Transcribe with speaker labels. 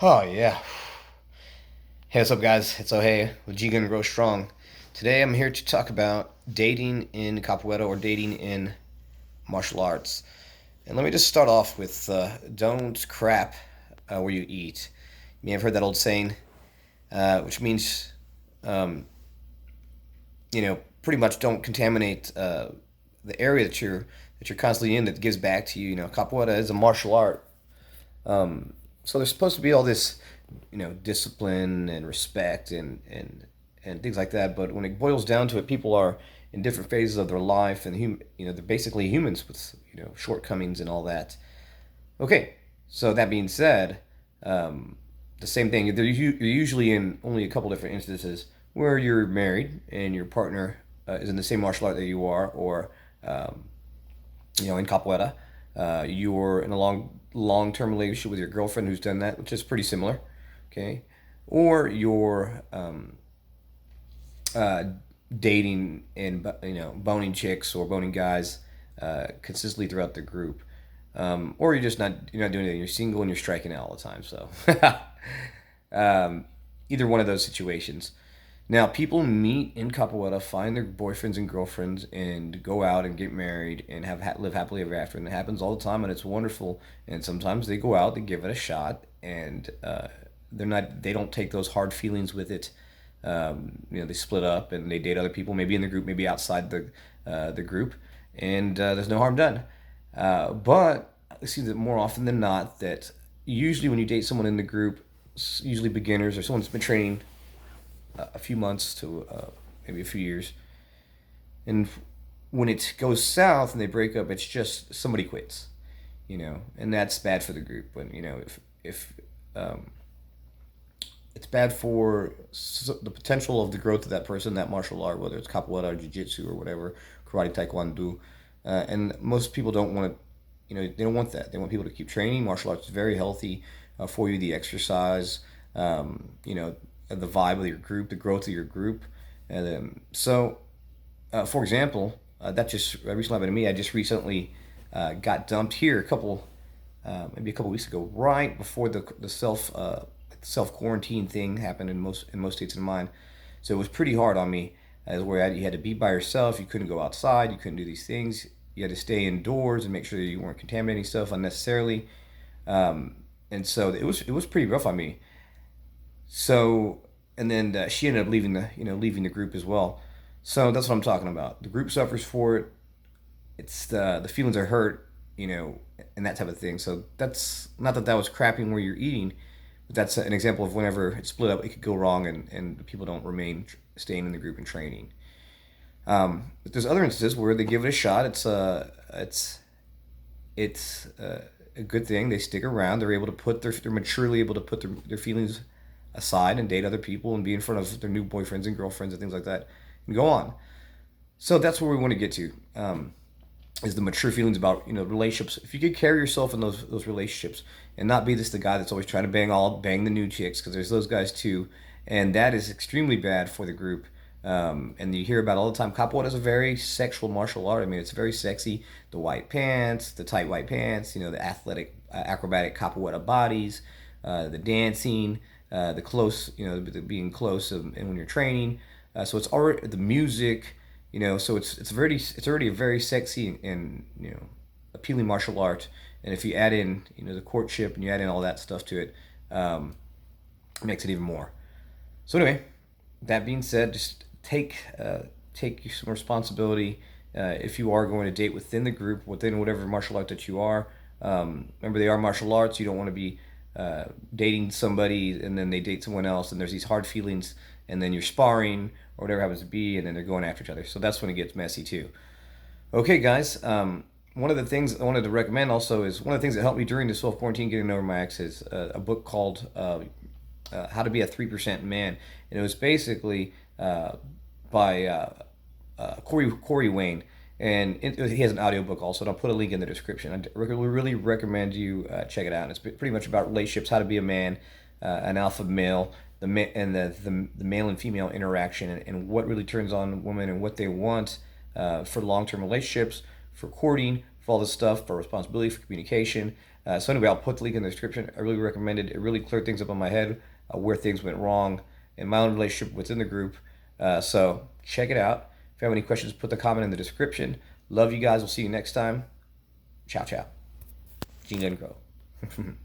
Speaker 1: Oh yeah. Hey, what's up, guys? It's Ohei with G Gun Grow Strong. Today, I'm here to talk about dating in capoeira or dating in martial arts. And let me just start off with don't crap where you eat. You may have heard that old saying, which means, um, pretty much don't contaminate the area that you're constantly in that gives back to you. Capoeira is a martial art. So there's supposed to be all this, discipline and respect and things like that. But when it boils down to it, people are in different phases of their life, and they're basically humans with shortcomings and all that. Okay, so that being said, the same thing. You're usually in only a couple different instances where you're married and your partner is in the same martial art that you are, or um, in capoeira. You're in a long-term relationship with your girlfriend who's done that, which is pretty similar. Okay, or you're uh, dating and boning chicks or boning guys consistently throughout the group, or you're not doing anything. You're single and you're striking out all the time. So either one of those situations. Now, people meet in capoeira, find their boyfriends and girlfriends, and go out and get married and live happily ever after. And it happens all the time, and it's wonderful. And sometimes they go out, they give it a shot, and they don't take those hard feelings with it. They split up and they date other people, maybe in the group, maybe outside the group, and there's no harm done. But I see that more often than not that usually when you date someone in the group, usually beginners or someone's been training a few months to maybe a few years. And when it goes south and they break up, it's just somebody quits, and that's bad for the group. But if it's bad for the potential of the growth of that person, that martial art, whether it's capoeira, jiu-jitsu, or whatever, karate, taekwondo, and most people don't want to. They don't want that. They want people to keep training. Martial arts is very healthy for you. The exercise, the vibe of your group, the growth of your group. And for example, that just recently happened to me. I just recently got dumped here maybe a couple weeks ago, right before the self quarantine thing happened in most states in mine. So it was pretty hard on me, as where you had to be by yourself. You couldn't go outside. You couldn't do these things. You had to stay indoors and make sure that you weren't contaminating stuff unnecessarily. And so it was pretty rough on me. So, and then she ended up leaving the group as well. So that's what I'm talking about. The group suffers for it. It's the feelings are hurt, and that type of thing. So that's not that was crapping where you're eating, but that's an example of whenever it's split up, it could go wrong, and people don't remain staying in the group and training. But there's other instances where they give it a shot. It's a good thing. They stick around. They're maturely able to put their feelings aside and date other people and be in front of their new boyfriends and girlfriends and things like that and go on. So that's where we want to get to, is the mature feelings about relationships. If you could carry yourself in those relationships and not be the guy that's always trying to bang the new chicks, because there's those guys too, and that is extremely bad for the group. And you hear about all the time. Capoeira is a very sexual martial art. I mean, it's very sexy. The white pants, the tight white pants, the athletic, acrobatic capoeira bodies, the dancing, the close, the being close, and when you're training. So it's already the music, so it's already a very sexy and appealing martial art. And if you add in the courtship and you add in all that stuff to it, it makes it even more. So anyway, that being said, just take some responsibility if you are going to date within the group, within whatever martial art that you are. Remember, they are martial arts. You don't want to be dating somebody and then they date someone else and there's these hard feelings and then you're sparring or whatever it happens to be and then they're going after each other. So that's when it gets messy too. Okay, guys. One of the things I wanted to recommend also is one of the things that helped me during this self quarantine getting over my ex is a book called How to Be a 3% Man, and it was basically by Corey Wayne, and he has an audiobook also, and I'll put a link in the description. I really recommend you check it out. And it's pretty much about relationships, how to be a man, an alpha male, the male and female interaction, and what really turns on women and what they want for long-term relationships, for courting, for all this stuff, for responsibility, for communication. So anyway, I'll put the link in the description. I really recommend it. It really cleared things up in my head, where things went wrong in my own relationship within the group. So check it out. If you have any questions, put the comment in the description. Love you guys. We'll see you next time. Ciao, ciao. Jingle and grow.